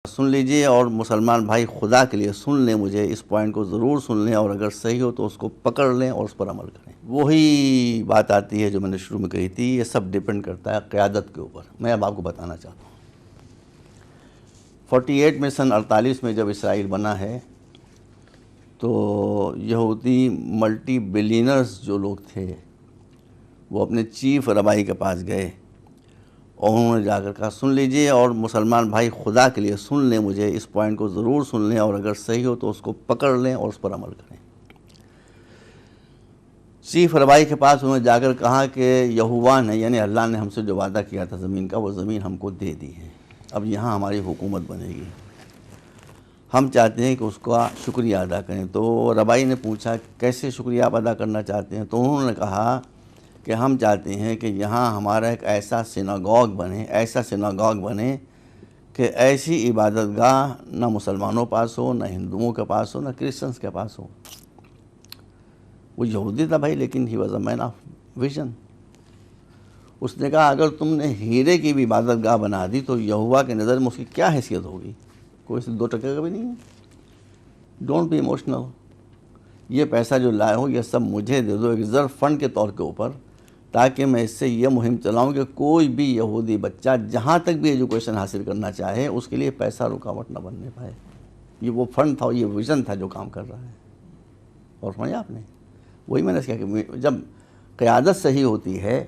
سن لیجئے اور مسلمان بھائی خدا کے لیے سن لیں، مجھے اس پوائنٹ کو ضرور سن لیں، اور اگر صحیح ہو تو اس کو پکڑ لیں اور اس پر عمل کریں۔ وہی بات آتی ہے جو میں نے شروع میں کہی تھی، یہ سب ڈیپینڈ کرتا ہے قیادت کے اوپر۔ میں اب آپ کو بتانا چاہتا ہوں 48 میں سن 48 میں جب اسرائیل بنا ہے تو یہودی ملٹی بلینرز جو لوگ تھے وہ اپنے چیف ربائی کے پاس گئے اور انہوں نے جا کر کہا سن لیجئے اور مسلمان بھائی خدا کے لیے سن لیں، مجھے اس پوائنٹ کو ضرور سن لیں، اور اگر صحیح ہو تو اس کو پکڑ لیں اور اس پر عمل کریں۔ چیف ربائی کے پاس انہوں نے جا کر کہا کہ یہوہ نے یعنی اللہ نے ہم سے جو وعدہ کیا تھا زمین کا، وہ زمین ہم کو دے دی ہے، اب یہاں ہماری حکومت بنے گی، ہم چاہتے ہیں کہ اس کا شکریہ ادا کریں۔ تو ربائی نے پوچھا کیسے شکریہ آپ ادا کرنا چاہتے ہیں؟ تو انہوں نے کہا کہ ہم چاہتے ہیں کہ یہاں ہمارا ایک ایسا سیناگوگ بنے کہ ایسی عبادت گاہ نہ مسلمانوں پاس ہو، نہ ہندوؤں کے پاس ہو، نہ کرسچنس کے پاس ہو۔ وہ یہودی تھا بھائی، لیکن he was a man of vision. اس نے کہا اگر تم نے ہیرے کی بھی عبادت گاہ بنا دی تو یہوہ کے نظر میں اس کی کیا حیثیت ہوگی؟ کوئی سے 2 ٹکے کا بھی نہیں ہے۔ ڈونٹ بی ایموشنل، یہ پیسہ جو لائے ہو یہ سب مجھے دے دو ایک ریزرو فنڈ کے طور کے اوپر، تاکہ میں اس سے یہ مہم چلاؤں کہ کوئی بھی یہودی بچہ جہاں تک بھی ایجوکیشن حاصل کرنا چاہے اس کے لیے پیسہ رکاوٹ نہ بننے پائے۔ یہ وہ فنڈ تھا، یہ ویژن تھا جو کام کر رہا ہے۔ اور سمجھا آپ نے؟ وہی میں نے کہا کہ جب قیادت صحیح ہوتی ہے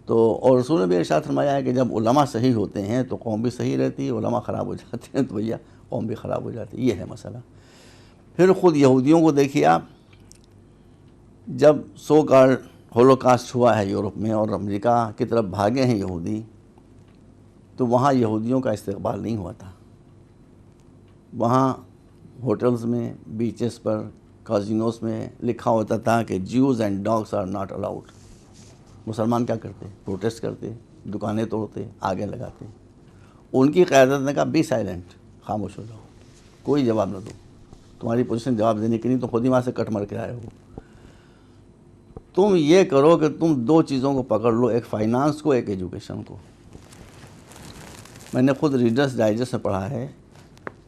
تو، اور رسول نے بھی ارشاد فرمایا ہے کہ جب علماء صحیح ہوتے ہیں تو قوم بھی صحیح رہتی ہے، علماء خراب ہو جاتے ہیں تو بھیا قوم بھی خراب ہو جاتی ہے۔ یہ ہے مسئلہ۔ پھر خود یہودیوں کو دیکھیے آپ، جب سو کال ہولوکاسٹ ہوا ہے یورپ میں اور امریکہ کی طرف بھاگے ہیں یہودی، تو وہاں یہودیوں کا استقبال نہیں ہوا تھا۔ وہاں ہوٹلز میں، بیچز پر، کازینوز میں لکھا ہوتا تھا کہ Jews and dogs are not allowed. مسلمان کیا کرتے؟ پروٹیسٹ کرتے، دکانیں توڑتے، آگے لگاتے۔ ان کی قیادت نے کہا بی سائلنٹ، خاموش ہو جاؤ، کوئی جواب نہ دو، تمہاری پوزیشن جواب دینے کی نہیں، تو خود ہی وہاں سے کٹ مر کے آئے ہو۔ تم یہ کرو کہ تم 2 چیزوں کو پکڑ لو، ایک فائنانس کو، ایک ایجوکیشن کو۔ میں نے خود ریڈرز ڈائجسٹ میں پڑھا ہے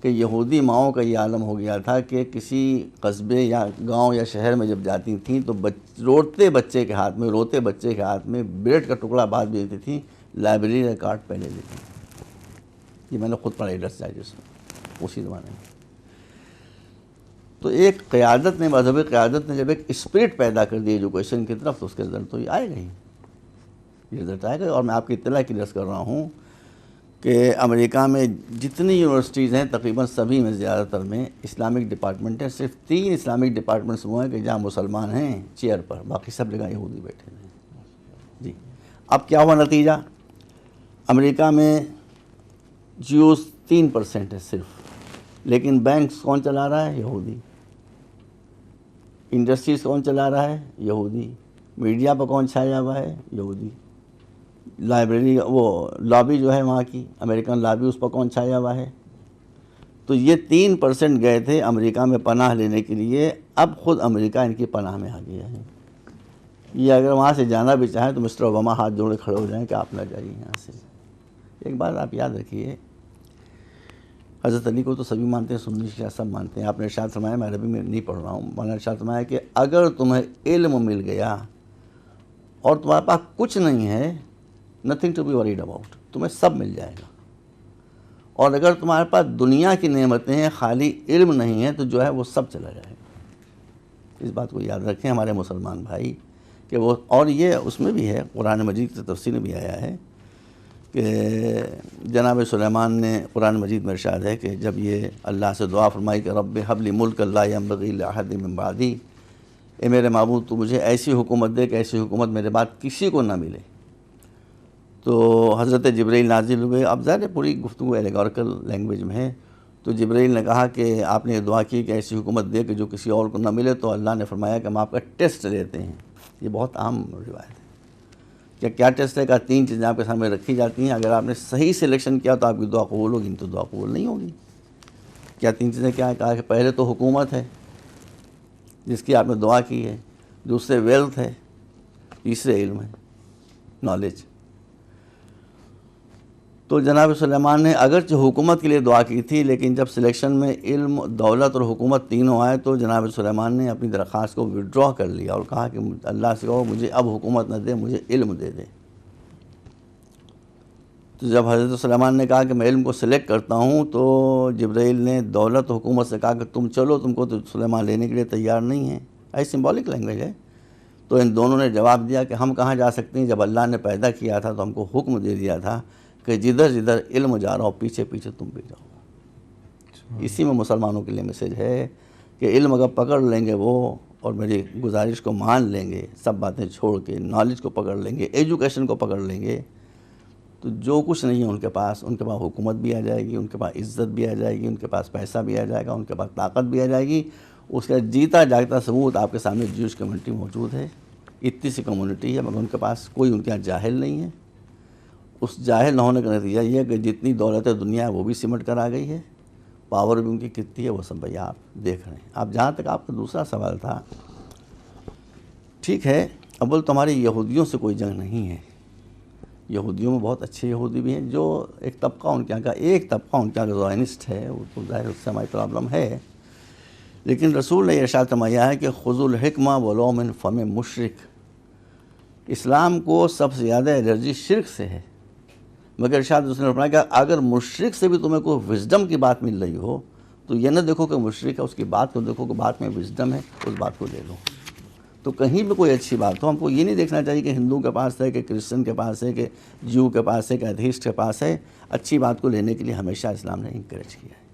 کہ یہودی ماؤں کا یہ عالم ہو گیا تھا کہ کسی قصبے یا گاؤں یا شہر میں جب جاتی تھیں تو روتے بچے کے ہاتھ میں بریڈ کا ٹکڑا بعد بھی دیتی تھیں، لائبریری کا کارڈ پہلے دیتی تھیں۔ یہ میں نے خود پڑھا ریڈرز ڈائجسٹ میں اسی زمانے میں۔ تو ایک قیادت نے، مذہبی قیادت نے جب ایک اسپرٹ پیدا کر دی ایجوکیشن کی طرف تو اس کے رزلٹ تو یہ آئے گا ہی، یہ رزلٹ آئے گا۔ اور میں آپ کی اطلاع کی درس کر رہا ہوں کہ امریکہ میں جتنی یونیورسٹیز ہیں تقریباً سبھی میں زیادہ تر میں اسلامک ڈپارٹمنٹ ہے۔ صرف 3 اسلامک ڈپارٹمنٹس وہ ہیں کہ جہاں مسلمان ہیں چیئر پر، باقی سب جگہ یہودی بیٹھے ہیں۔ جی، اب کیا ہوا نتیجہ؟ امریکہ میں جیوز 3% ہے صرف، لیکن بینکس کون چلا رہا ہے؟ یہودی۔ انڈسٹریز کون چلا رہا ہے؟ یہودی۔ میڈیا پہ کون چھایا ہوا ہے؟ یہودی۔ لائبریری، وہ لابی جو ہے وہاں کی امریکن لابی، اس پر کون چھایا ہوا ہے؟ تو یہ 3% گئے تھے امریکہ میں پناہ لینے کے لیے، اب خود امریکہ ان کی پناہ میں آ گیا ہے۔ یہ اگر وہاں سے جانا بھی چاہیں تو مسٹر اوباما ہاتھ جوڑے کھڑے ہو جائیں کہ آپ نہ جائیے یہاں سے۔ ایک بات آپ یاد رکھیے، حضرت علی کو تو سبھی مانتے ہیں، سنی شیعہ سب مانتے ہیں۔ آپ نے ارشاد فرمایا، میں عربی میں نہیں پڑھ رہا ہوں، میں نے ارشاد فرمایا کہ اگر تمہیں علم مل گیا اور تمہارے پاس کچھ نہیں ہے، nothing to be worried about, تمہیں سب مل جائے گا۔ اور اگر تمہارے پاس دنیا کی نعمتیں ہیں، خالی علم نہیں ہے، تو جو ہے وہ سب چلا جائے گا۔ اس بات کو یاد رکھیں ہمارے مسلمان بھائی کہ وہ، اور یہ اس میں بھی ہے، قرآن مجید کی تفسیر میں بھی آیا ہے کہ جناب سلیمان نے قرآن مجید میں ارشاد ہے کہ جب یہ اللہ سے دعا فرمائی کہ رب ہب لی ملک لا ینبغی لأحد من بعدی، اے میرے معبود تو مجھے ایسی حکومت دے کہ ایسی حکومت میرے بعد کسی کو نہ ملے، تو حضرت جبرائیل نازل ہوئے۔ اب ظاہر پوری گفتگو ایلیگوریکل لینگویج میں ہے، تو جبرائیل نے کہا کہ آپ نے یہ دعا کی کہ ایسی حکومت دے کہ جو کسی اور کو نہ ملے، تو اللہ نے فرمایا کہ ہم آپ کا ٹیسٹ لیتے ہیں۔ یہ بہت عام روایت ہے۔ کیا ٹیسٹ ہے؟ کہ 3 چیزیں آپ کے سامنے رکھی جاتی ہیں، اگر آپ نے صحیح سلیکشن کیا تو آپ کی دعا قبول ہوگی، نہیں تو دعا قبول نہیں ہوگی۔ کیا 3 چیزیں کیا ہے؟ کہا کہ پہلے تو حکومت ہے جس کی آپ نے دعا کی ہے، دوسرے ویلتھ ہے، 3 علم ہے، نالج۔ تو جناب سلیمان نے اگرچہ حکومت کے لیے دعا کی تھی، لیکن جب سلیکشن میں علم، دولت اور حکومت تینوں آئے تو جناب سلیمان نے اپنی درخواست کو وڈرا کر لیا اور کہا کہ اللہ سے کہو مجھے اب حکومت نہ دے، مجھے علم دے دے۔ تو جب حضرت سلیمان نے کہا کہ میں علم کو سلیکٹ کرتا ہوں، تو جبرائیل نے دولت و حکومت سے کہا کہ تم چلو، تم کو تو سلیمان لینے کے لیے تیار نہیں ہے۔ ایسی سمبولک لینگویج ہے۔ تو ان دونوں نے جواب دیا کہ ہم کہاں جا سکتے ہیں، جب اللہ نے پیدا کیا تھا تو ہم کو حکم دے دیا تھا کہ جدھر جدھر علم جا رہا ہو پیچھے پیچھے تم بھی جاؤ۔ اسی میں مسلمانوں کے لیے میسیج ہے کہ علم اگر پکڑ لیں گے وہ اور میری گزارش کو مان لیں گے، سب باتیں چھوڑ کے نالج کو پکڑ لیں گے، ایجوکیشن کو پکڑ لیں گے، تو جو کچھ نہیں ہے ان کے پاس حکومت بھی آ جائے گی، ان کے پاس عزت بھی آ جائے گی، ان کے پاس پیسہ بھی آ جائے گا، ان کے پاس طاقت بھی آ جائے گی۔ اس کا جیتا جاگتا ثبوت آپ کے سامنے جیوش کمیونٹی موجود ہے۔ اتنی سی کمیونٹی ہے مگر ان کے پاس کوئی ان کے یہاں جاہل نہیں ہے۔ اس جاہل نہ ہونے کا نتیجہ یہ ہے کہ جتنی دولت دنیا ہے وہ بھی سمٹ کر آ گئی ہے، پاور بھی ان کی کتنی ہے وہ سب بھئی آپ دیکھ رہے ہیں۔ آپ جہاں تک آپ کا دوسرا سوال تھا، ٹھیک ہے، اول تو ہماری یہودیوں سے کوئی جنگ نہیں ہے۔ یہودیوں میں بہت اچھے یہودی بھی ہیں، جو ایک طبقہ ان کے یہاں کا زائنسٹ ہے، وہ تو ظاہر اس سے ہماری پرابلم ہے، لیکن رسول نے ارشاد فرمایا ہے کہ خذوا الحکمہ ولو من فم مشرک۔ اسلام کو سب سے زیادہ الرجی شرک سے ہے، مگر ارشاد اس نے فرمایا کہ اگر مشرک سے بھی تمہیں کوئی وزڈم کی بات مل رہی ہو تو یہ نہ دیکھو کہ مشرک ہے، اس کی بات کو دیکھو کہ بات میں وزڈم ہے، اس بات کو لے لو۔ تو کہیں بھی کوئی اچھی بات ہو، ہم کو یہ نہیں دیکھنا چاہیے کہ ہندو کے پاس ہے، کہ کرسچن کے پاس ہے، کہ جیو کے پاس ہے، کہ ایتھیسٹ کے پاس ہے۔ اچھی بات کو لینے کے لیے ہمیشہ اسلام نے انکریج کیا ہے۔